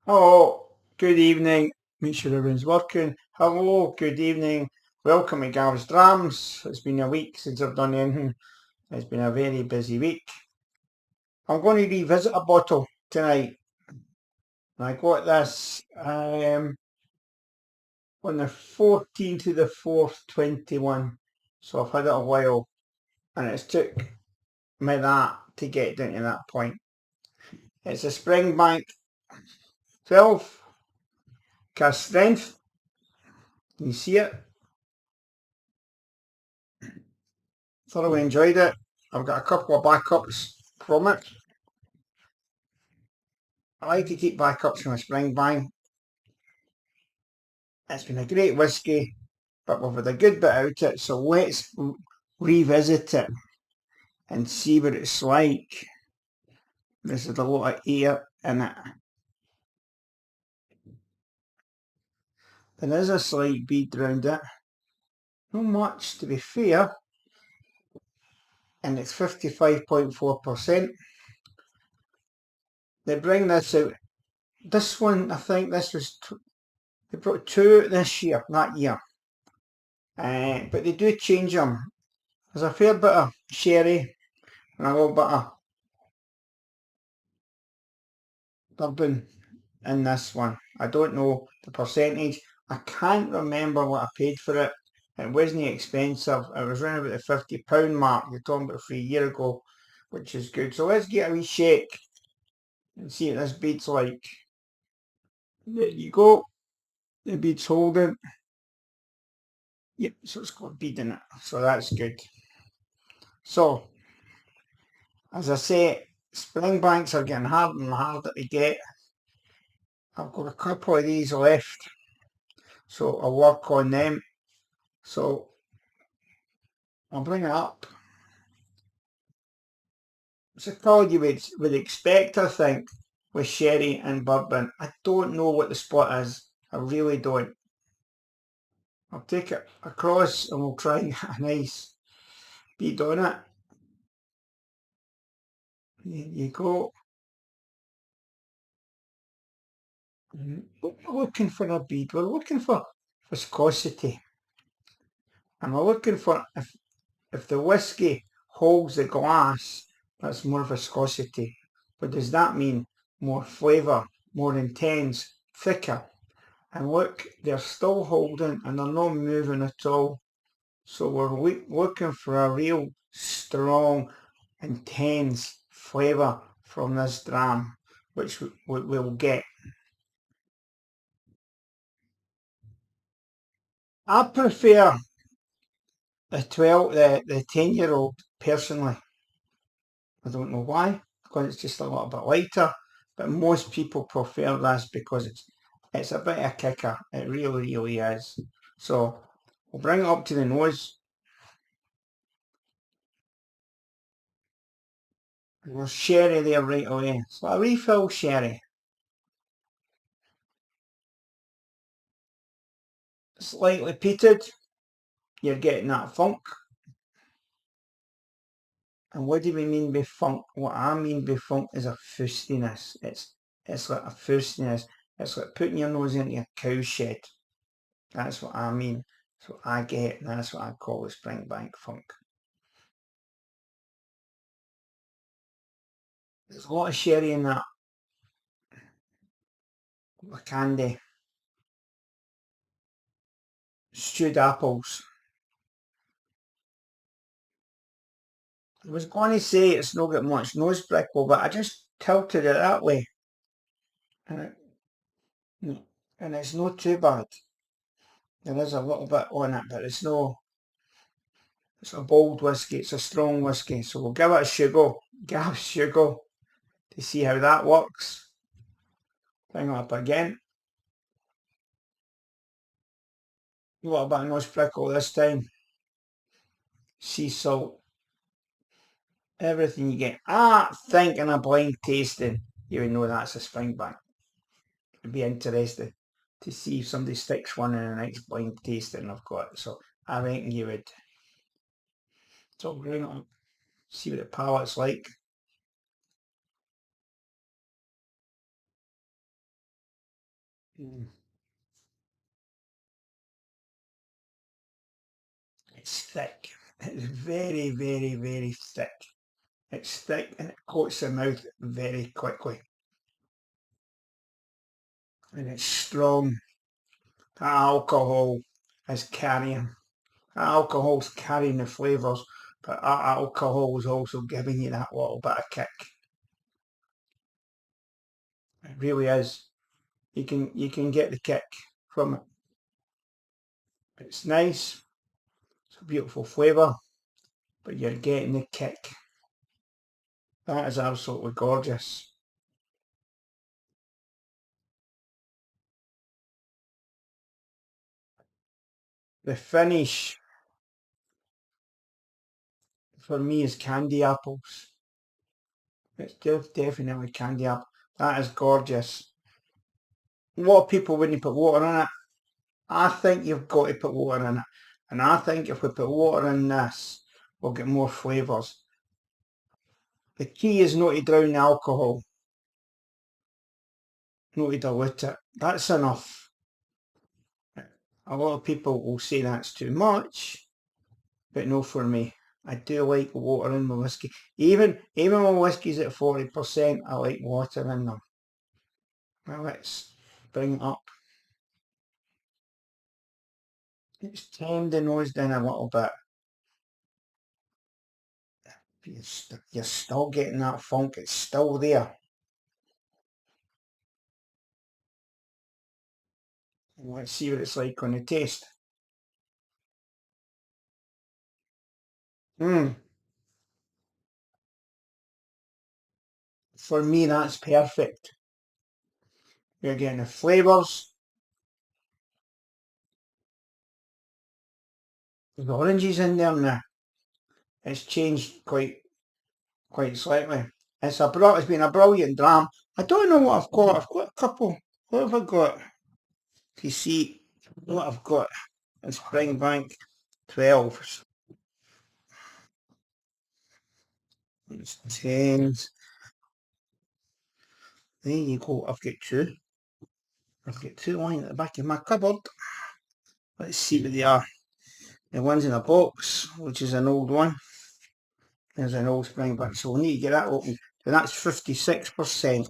Hello, good evening. Make sure everyone's working. Hello, good evening. Welcome to Gav's Drams. It's been a week since I've done anything. It's been a very busy week. I'm going to revisit a bottle tonight. I got this on the 14th to the 4th, 21. So I've had it a while and it's took me that to get down to that point. It's a Springbank 12 cast strength. Can you see it? Thoroughly enjoyed it. I've got a couple of backups from it. I like to keep backups from a Springbank. It's been a great whisky, but we've had a good bit out it, so let's revisit it and see what it's like. This is a lot of air in it. There is a slight bead round it. Not much, to be fair, and it's 55.4%. They bring this out. This one, I think this was, they brought two out this year, that year. But they do change them. There's a fair bit of sherry and a little bit of bourbon in this one. I don't know the percentage. I can't remember what I paid for it. It wasn't expensive. It was around about the £50 mark. You're talking about 3 years ago, which is good. So let's get a wee shake and see what this bead's like. There you go. The bead's holding. Yep, so it's got a bead in it. So that's good. So, as I say, Springbanks are getting harder and harder to get. I've got a couple of these left, so I'll work on them. So I'll bring it up. It's a colour you would expect, I think, with sherry and bourbon. I don't know what the spot is. I really don't. I'll take it across and we'll try and get a nice bead on it. There you go. We're looking for a bead. We're looking for viscosity. And we're looking for if the whiskey holds the glass, that's more viscosity. But does that mean more flavour, more intense, thicker? And look, they're still holding and they're not moving at all. So we're looking for a real strong, intense flavour from this dram, which we'll get. I prefer the 10-year-old personally. I don't know why, because it's just a little bit lighter. But most people prefer this because it's a bit of a kicker. It really, really is. So we'll bring it up to the nose. There's sherry there right away. So a refill sherry. Slightly peated. You're getting that funk. And what do we mean by funk? What I mean by funk is a fustiness. It's like a fustiness. It's like putting your nose into a cow shed. That's what I mean. So I get, that's what I call the Springbank funk. There's a lot of sherry in that. A candy. Stewed apples. I was going to say it's not got much nose prickle, but I just tilted it that way. And, and it's not too bad. There is a little bit on it, but it's a bold whiskey, it's a strong whiskey. So we'll give it a sugar, to see how that works. Bring it up again. A little bit of nose prickle this time. Sea salt. Everything you get. Thinking of blind tasting. You would know that's a Springbank. It'd be interesting to see if somebody sticks one in the next blind tasting I've got. So I reckon you would. So bring it up. See what the palate's like. Mm. It's thick. It's very, very, very thick. It's thick and it coats the mouth very quickly. And it's strong. The alcohol is carrying. The alcohol's carrying the flavours, but that alcohol is also giving you that little bit of kick. It really is. You can get the kick from it. It's nice. It's a beautiful flavour, but you're getting the kick. That is absolutely gorgeous. The finish for me is candy apples. It's definitely candy apple. That is gorgeous. A lot of people wouldn't put water in it. I think you've got to put water in it. And I think if we put water in this, we'll get more flavours. The key is not to drown the alcohol, not to dilute it. That's enough. A lot of people will say that's too much, but no for me. I do like water in my whiskey. Even my whiskey's at 40%, I like water in them. Well, let's bring it up. It's tamed the nose down a little bit. You're still getting that funk, it's still there. Let's see what it's like on the taste. Mm, for me, that's perfect. You're getting the flavours. The oranges in there now. It's changed quite slightly. It's been a brilliant dram. I don't know what I've got. I've got a couple. What have I got? You see what I've got in Springbank 12s. It's 10s. There you go. I've got two. I've got two lying at the back of my cupboard. Let's see what they are. The one's in a box, which is an old one. There's an old Springbank, so we'll need to get that open. So that's 56%.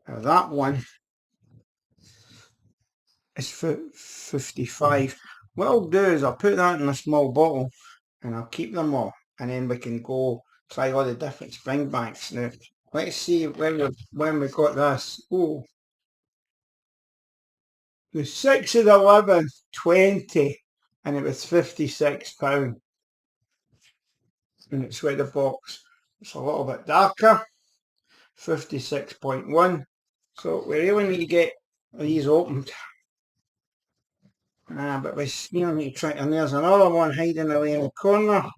Now that one is 55. What I'll do is I'll put that in a small bottle and I'll keep them all, and then we can go try all the different Springbanks. Now let's see when we got this. Oh, the 6th of the 11th, 20, and it was £56, and it's with the box. It's a little bit darker, 56.1. So we really need to get these opened. But we still need to try, and there's another one hiding away in the corner.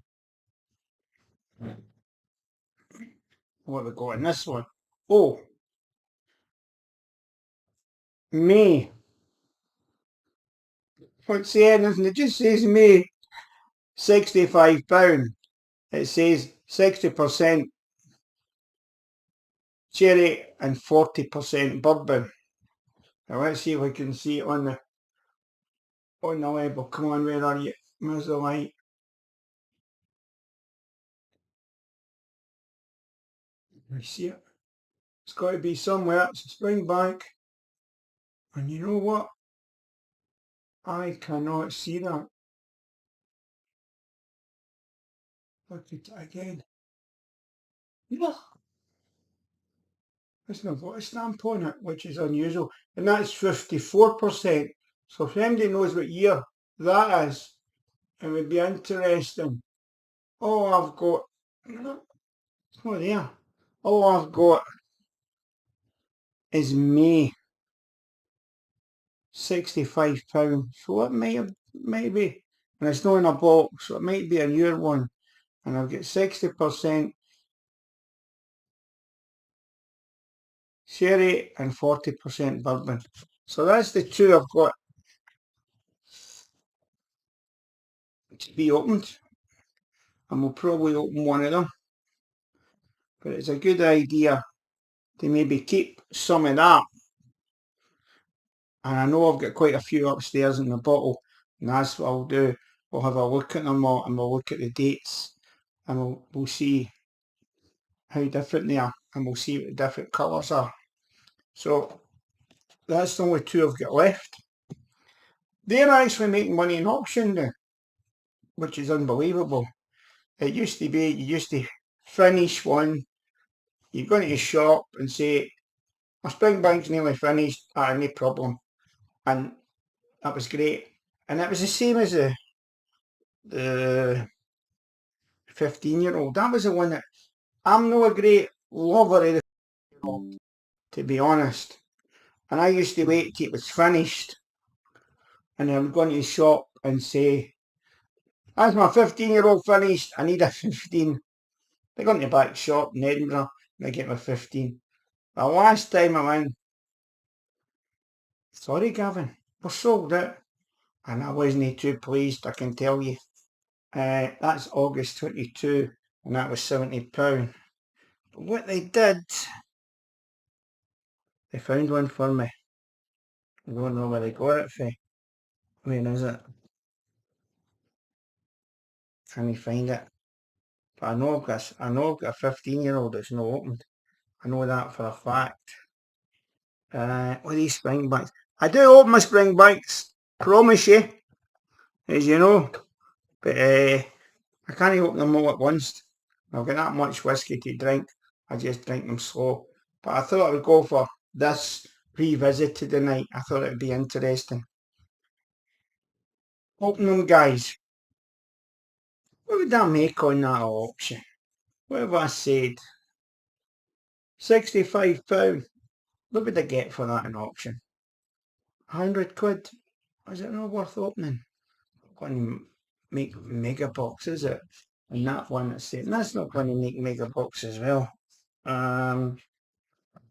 What have we got in this one? Oh, May. What's the end? It just says May. £65. It says 60% cherry and 40% bourbon. Now let's see if we can see it on the label. Come on, where are you? Where's the light? I see it. It's got to be somewhere. It's a Springbank. And you know what? I cannot see that. Look at it again. Look, it's not got a stamp on it, which is unusual. And that's 54%. So if anybody knows what year that is, it would be interesting. All I've got, it's not there. All I've got is May, £65. So it might be, and it's not in a box, so it might be a newer one. And I've got 60% sherry and 40% bourbon. So that's the two I've got to be opened. And we'll probably open one of them. But it's a good idea to maybe keep some of that and I know I've got quite a few upstairs in the bottle, and that's what I'll do. We'll have a look at them all, and we'll look at the dates, and we'll see how different they are, and we'll see what the different colours are. So that's the only two I've got left. They're actually making money in auction now, which is unbelievable. It used to be, you used to finish one, you go into the shop and say, my Springbank's nearly finished, no problem. And that was great. And it was the same as the 15-year-old. That was the one that, I'm not a great lover of the 15-year-old, to be honest. And I used to wait till it was finished, and I would go into the shop and say, as my 15-year-old finished, I need a 15. They go into the back shop in Edinburgh and I get my 15. The last time I went, sorry Gavin, we're sold out. And I wasn't too pleased, I can tell you. That's August 22 and that was £70. But what they did, they found one for me. I don't know where they got it for. Where is it? Can you find it? But I know I've got a 15-year-old that's not opened. I know that for a fact. What are these Springbanks? I do open my Springbanks, promise you, as you know. But I can't open them all at once. I've got that much whiskey to drink. I just drink them slow. But I thought I would go for this revisited tonight. I thought it would be interesting. Open them, guys. What would that make on that auction? What have I said? £65. What would I get for that in auction? 100 quid? Is it not worth opening? Going to make mega box, is it? And that one that's saying that's not going to make mega box as well.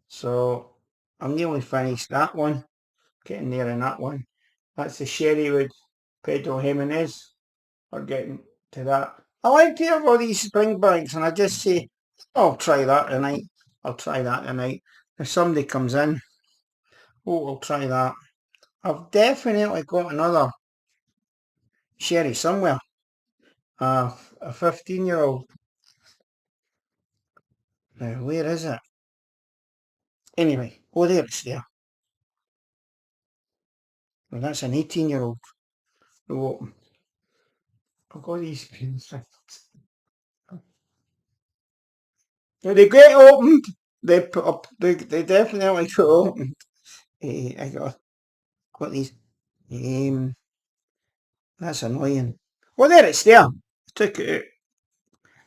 So I'm nearly finished that one. Getting there in that one. That's the Sherrywood Pedro Jimenez. We're getting to that. I like to have all these Springbanks and I just say, I'll try that tonight. I'll try that tonight. If somebody comes in, I'll try that. I've definitely got another sherry somewhere. A 15-year-old. Now, where is it? Anyway, oh, there it's there. Well, that's an 18-year-old. Oh, I've got these pins. Now, they get opened. They put up. They definitely get opened. I got these. That's annoying. Well, there it's there. Took it out.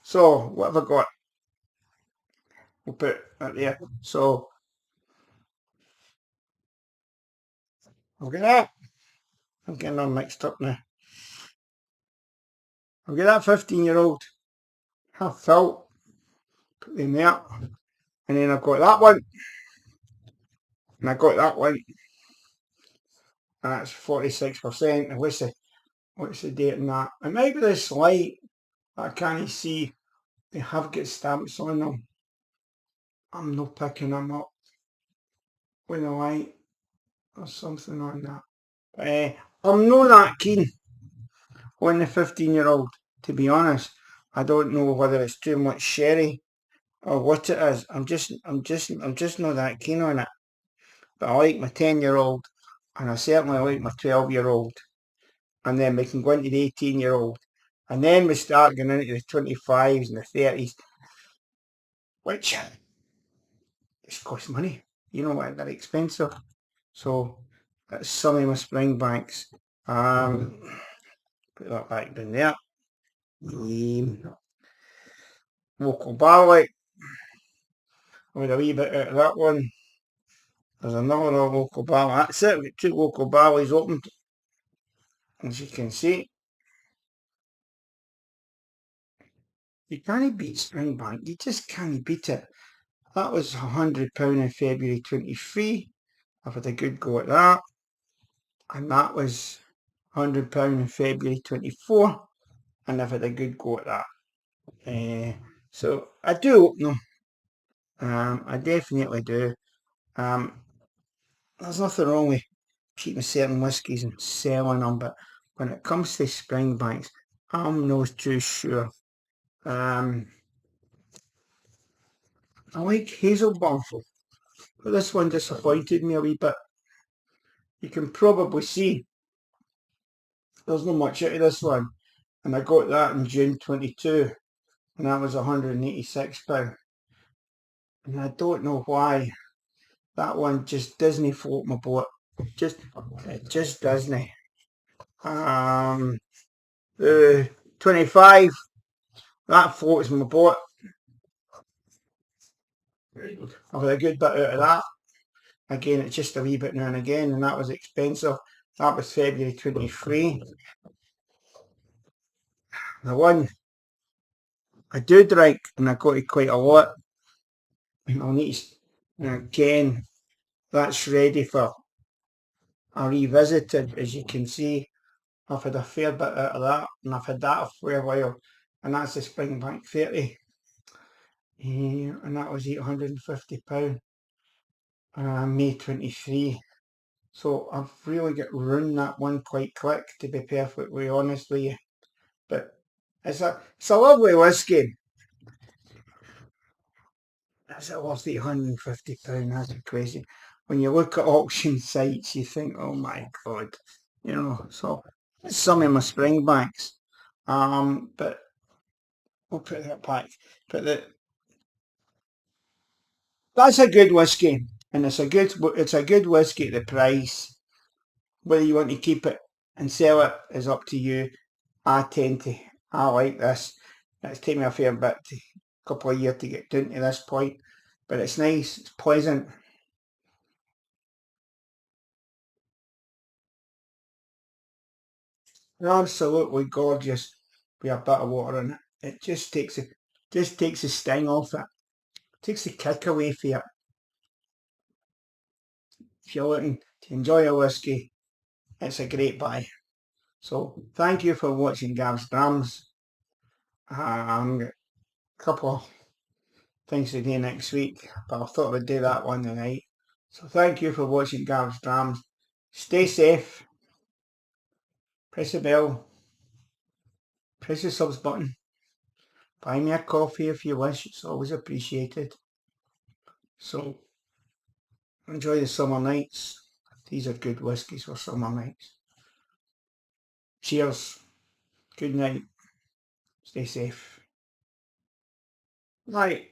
So what have I got? We'll put it there. So I'll get that. I'm getting all mixed up now. I'll get that 15-year-old. Half felt. Put them there. And then I've got that one. And I got that one. And that's 46%. And what's the date on that? It might be this light. I can't see. They have got stamps on them. I'm not picking them up with a light or something on that. I'm not that keen on the 15-year-old, to be honest. I don't know whether it's too much sherry or what it is. I'm just not that keen on it. But I like my 10-year-old, and I certainly like my 12-year-old. And then we can go into the 18-year-old. And then we start going into the 25s and the 30s, which just cost money. You know what, they're expensive. So that's some of my Springbanks. Put that back down there. Local barley. With a wee bit out of that one. There's another local barley. That's it. We've got two local barleys opened. As you can see. You can't beat Springbank. You just can't beat it. That was £100 in February 23. I've had a good go at that. And that was £100 in February 24. And I've had a good go at that. So I do open them. I definitely do. There's nothing wrong with keeping certain whiskies and selling them, but when it comes to Springbanks, I'm not too sure. I like Hazel Bumful, but this one disappointed me a wee bit. You can probably see there's not much out of this one, and I got that in June 22, and that was £186. And I don't know why that one just doesn't float my boat. It just doesn't. The 25, that floats my boat. I've had a good bit out of that. Again, it's just a wee bit now and again, and that was expensive. That was February 23. The one I do drink, and I got it quite a lot, and I'll need to, and again, that's ready for a revisited. As you can see, I've had a fair bit out of that, and I've had that for a while, and that's the Springbank 30. And that was £850, May 23. So I've really got ruined that one quite quick, to be perfectly honest with you. But it's a lovely whiskey. Is it worth £850? That's crazy. When you look at auction sites, you think, oh my God, so some of my Springbanks. But we'll put that back. But that's a good whiskey, and it's a good whiskey at the price. Whether you want to keep it and sell it is up to you. I like this. It's taken me a fair bit, a couple of years to get down to this point, but it's nice, it's pleasant. Absolutely gorgeous with a bit of water in it. It just takes the sting off it. Takes the kick away from it. If you're looking to enjoy a whiskey, it's a great buy. So thank you for watching Gav's Drams. A couple of things to do next week, but I thought I'd do that one tonight. So thank you for watching Gav's Drams. Stay safe. Press the bell. Press the subs button. Buy me a coffee if you wish. It's always appreciated. So enjoy the summer nights. These are good whiskies for summer nights. Cheers. Good night. Stay safe. Right.